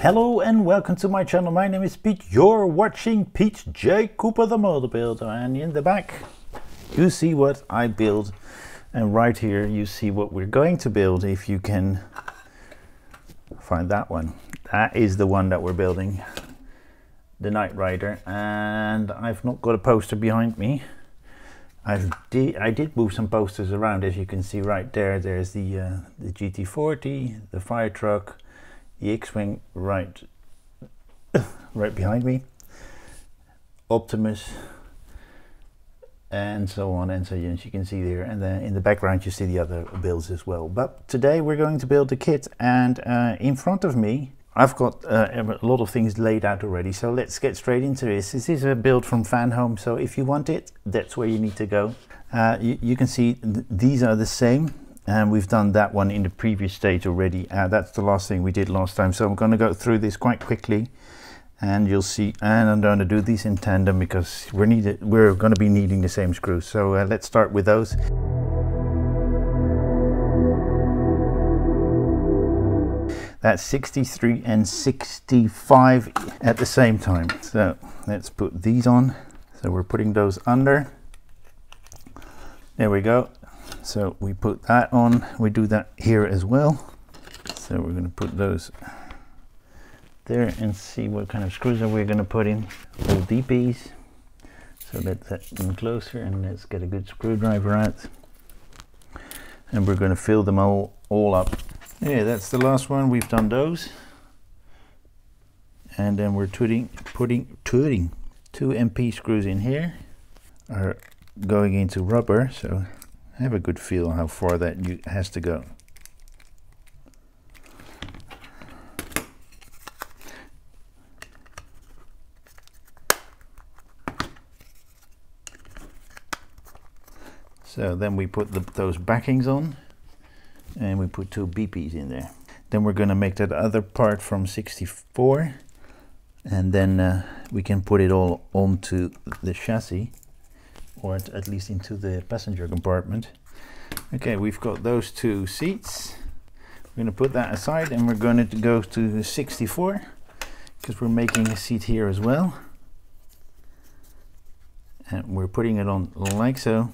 Hello and welcome to my channel. My name is Pete. You're watching Pete J. Cooper the Motor Builder, and in the back you see what I build, and right here you see what we're going to build. If you can find that one, that is the one that we're building, the Knight Rider. And I've not got a poster behind me. I did move some posters around, as you can see right there. There's the GT40, the fire truck, the X-Wing right behind me, Optimus, and so on, and so as you can see there, and then in the background you see the other builds as well. But today we're going to build the kit, and in front of me I've got a lot of things laid out already, so let's get straight into this. This is a build from Fan Home, so if you want it, that's where you need to go. You can see these are the same, and we've done that one in the previous stage already. That's the last thing we did last time, so I'm going to go through this quite quickly, and you'll see. And I'm going to do these in tandem because we're going to be needing the same screws. So let's start with those. That's 63 and 65 at the same time. So let's put these on. So we're putting those under. There we go. So we put that on. We do that here as well. So we're going to put those there and see what kind of screws are we going to put in. All DPs. So let's set them closer and let's get a good screwdriver out. And we're going to fill them all up. Yeah, that's the last one. We've done those, and then we're putting 2 MP screws in here, are going into rubber, so have a good feel how far that has to go. So then we put those backings on, and we put 2 BPs in there. Then we're going to make that other part from 64, and then we can put it all onto the chassis, or at least into the passenger compartment. Okay, we've got those 2 seats. We're going to put that aside, and we're going to go to the 64 because we're making a seat here as well, and we're putting it on like so,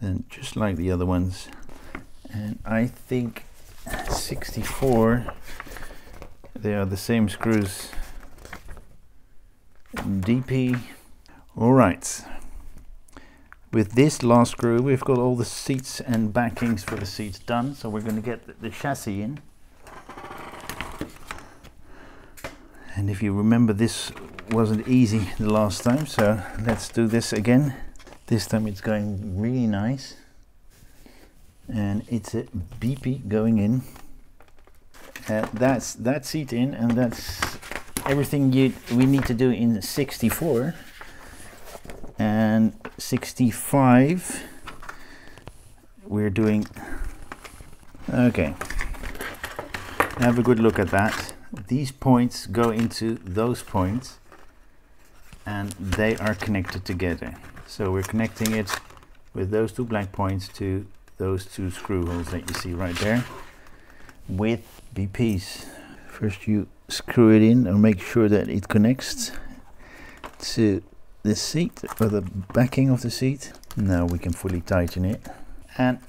and just like the other ones. And I think 64, they are the same screws. DP. All right. With this last screw, we've got all the seats and backings for the seats done. So we're going to get the chassis in. And if you remember, this wasn't easy the last time, so let's do this again. This time it's going really nice. And it's a BP going in. That's that seat in, and that's everything we need to do in 64. And 65 we're doing. Okay, have a good look at that. These points go into those points, and they are connected together. So we're connecting it with those 2 black points to those 2 screw holes that you see right there with BPs. First you screw it in and make sure that it connects to the seat, or the backing of the seat. Now we can fully tighten it, and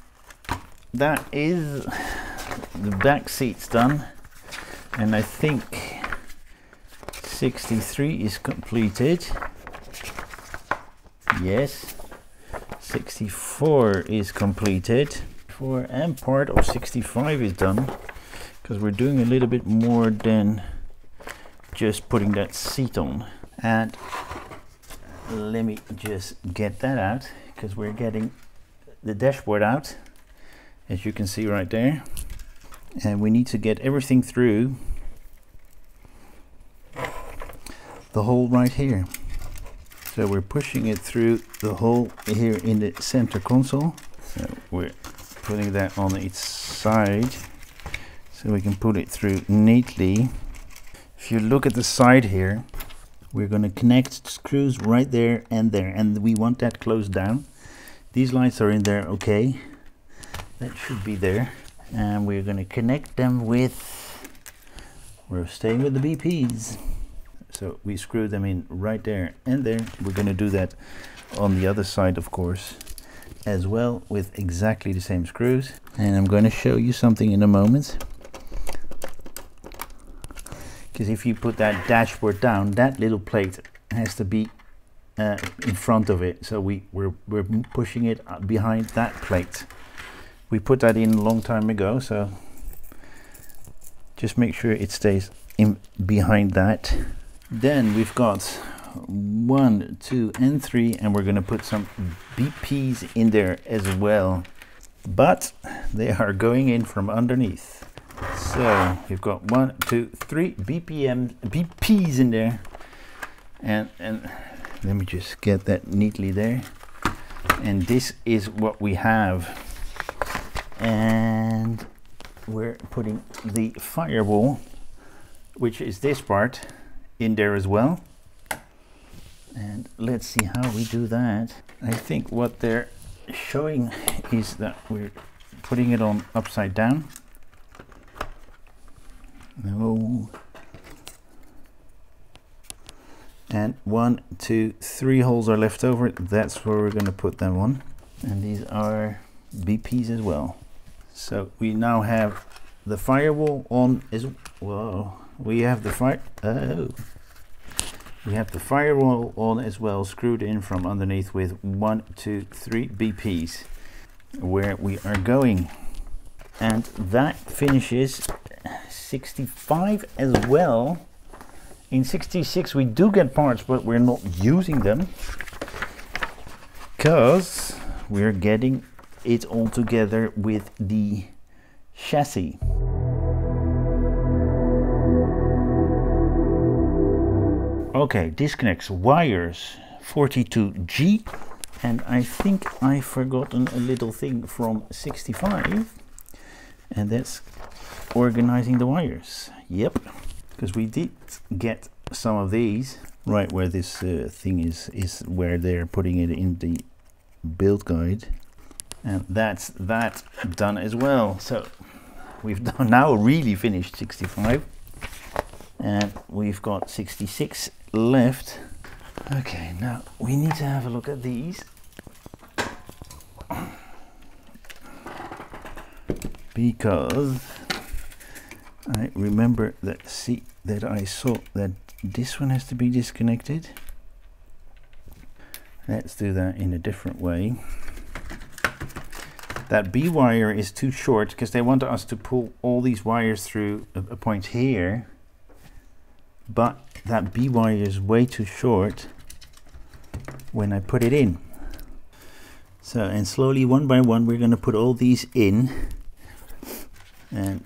that is the back seats done. And I think 63 is completed. Yes, 64 is completed. And part of 65 is done, because we're doing a little bit more than just putting that seat on. And let me just get that out, because we're getting the dashboard out, as you can see right there, and we need to get everything through the hole right here. So we're pushing it through the hole here in the center console. So we're putting that on its side so we can put it through neatly. If you look at the side here, we're going to connect screws right there, and we want that closed down. These lights are in there, okay, that should be there, and we're going to connect them with We're staying with the BPs. So we screw them in right there and there. We're going to do that on the other side, of course, as well, with exactly the same screws. And I'm going to show you something in a moment. Because if you put that dashboard down, that little plate has to be in front of it. So we're pushing it behind that plate. We put that in a long time ago, so just make sure it stays in behind that. Then we've got 1, 2, and 3, and we're going to put some BPs in there as well, but they are going in from underneath. So we've got 1, 2, 3 BPs in there, and let me just get that neatly there. And this is what we have, and we're putting the firewall, which is this part, in there as well. And let's see how we do that. I think what they're showing is that we're putting it on upside down. No. And 1, 2, 3 holes are left over. That's where we're going to put them on. And these are BPs as well. So we now have the firewall on as well. We have the firewall on as well, screwed in from underneath with 1, 2, 3 BPs where we are going. And that finishes 65 as well. In 66 we do get parts, but we're not using them because we're getting it all together with the chassis. Okay, disconnects, wires, 42G, and I think I've forgotten a little thing from 65, and that's organizing the wires. Yep, because we did get some of these right where this thing is where they're putting it in the build guide, and that's that done as well. So we've now really finished 65, and we've got 66 left. Okay, now we need to have a look at these, because I remember that I saw that this one has to be disconnected. Let's do that in a different way. That B wire is too short because they want us to pull all these wires through a point here, but that B wire is way too short when I put it in. So, and slowly, one by one, we're going to put all these in, and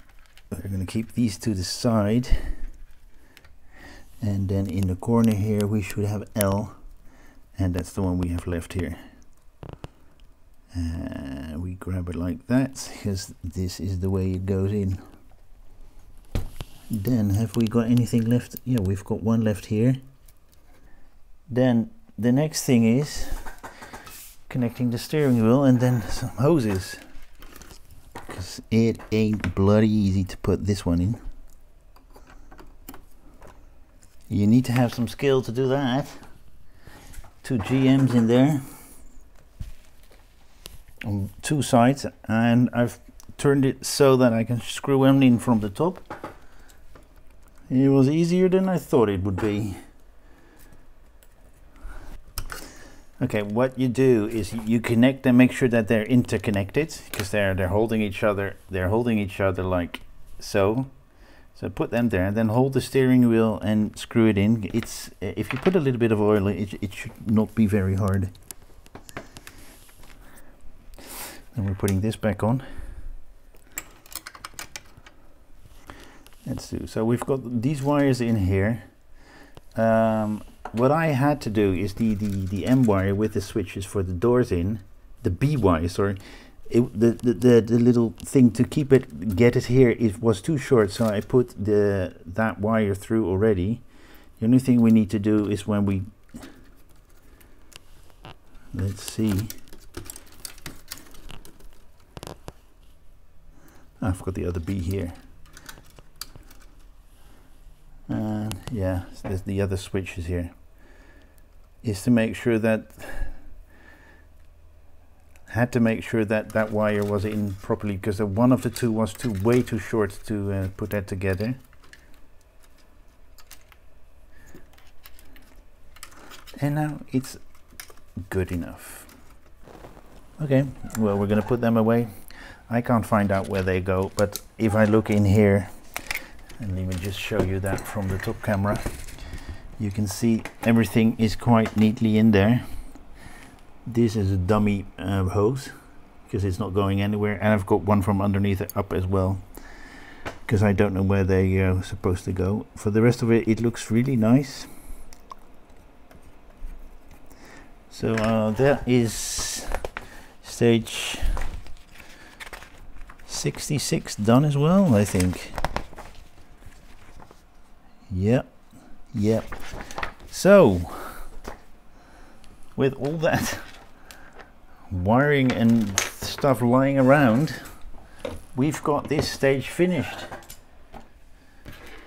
we're going to keep these to the side, and then in the corner here we should have L, and that's the one we have left here. We grab it like that because this is the way it goes in. Then have we got anything left? Yeah, we've got one left here. Then the next thing is connecting the steering wheel, and then some hoses, because it ain't bloody easy to put this one in. You need to have some skill to do that. 2 GMs in there on 2 sides, and I've turned it so that I can screw them in from the top. It was easier than I thought it would be. Okay, what you do is you connect them, make sure that they're interconnected, because they're holding each other. They're holding each other like so. So put them there, and then hold the steering wheel and screw it in. It's if you put a little bit of oil, it should not be very hard. And we're putting this back on. Let's do. So we've got these wires in here. What I had to do is the M wire with the switches for the doors in, the B wire, sorry, the little thing to get it here, it was too short, so I put that wire through already. The only thing we need to do is when we, let's see, I've got the other B here. yeah, there's the other switches here, is to make sure that, had to make sure that that wire was in properly, because one of the two was way too short to put that together. And now it's good enough. Okay, well, we're gonna put them away. I can't find out where they go, but if I look in here, and let me just show you that from the top camera, you can see everything is quite neatly in there. This is a dummy hose, because it's not going anywhere, and I've got one from underneath it up as well, because I don't know where they are supposed to go. For the rest of it, it looks really nice. So that is stage 66 done as well, I think. Yep. So with all that wiring and stuff lying around, we've got this stage finished.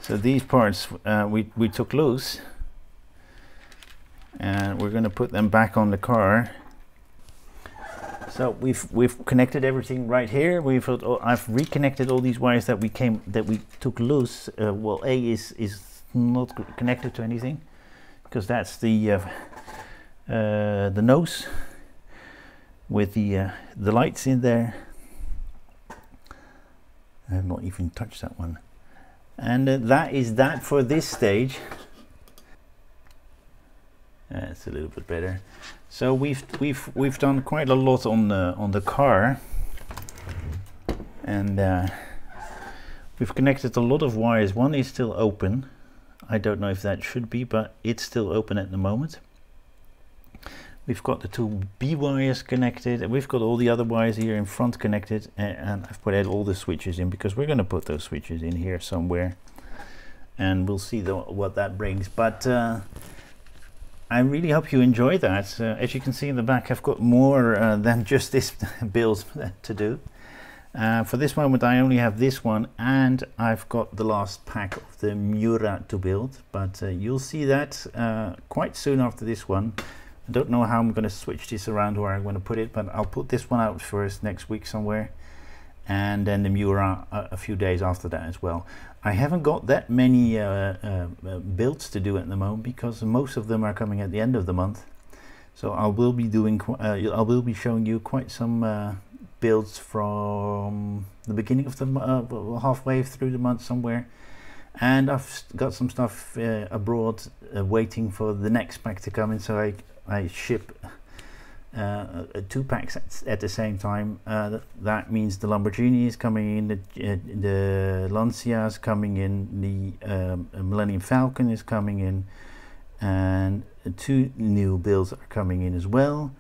So these parts we took loose, and we're going to put them back on the car. So we've connected everything right here. I've reconnected all these wires that we took loose. Well, A is not connected to anything, because that's the nose with the lights in there. I have not even touched that one, and that is that for this stage. It's a little bit better. So we've done quite a lot on the car, and we've connected a lot of wires. One is still open. I don't know if that should be, but it's still open at the moment. We've got the two B wires connected, and we've got all the other wires here in front connected, and I've put all the switches in, because we're going to put those switches in here somewhere, and we'll see what that brings. But I really hope you enjoy that. As you can see in the back, I've got more than just this build to do. For this moment, I only have this one, and I've got the last pack of the Miura to build, but you'll see that quite soon after this one. I don't know how I'm going to switch this around, where I'm going to put it, but I'll put this one out first next week somewhere, and then the Miura a few days after that as well. I haven't got that many builds to do at the moment, because most of them are coming at the end of the month. So I will be doing I will be showing you quite some builds from the beginning of the halfway through the month somewhere, and I've got some stuff abroad waiting for the next pack to come in. So I ship 2 packs at the same time. That means the Lamborghini is coming in, the Lancia is coming in, the Millennium Falcon is coming in, and 2 new builds are coming in as well,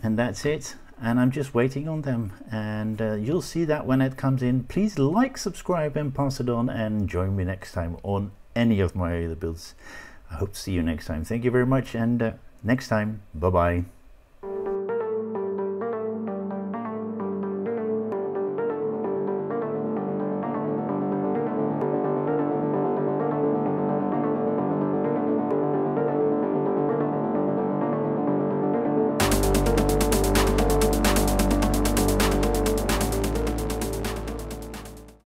and that's it. And I'm just waiting on them, and you'll see that when it comes in. Please like, subscribe, and pass it on, and join me next time on any of my other builds. I hope to see you next time. Thank you very much, and next time, bye bye.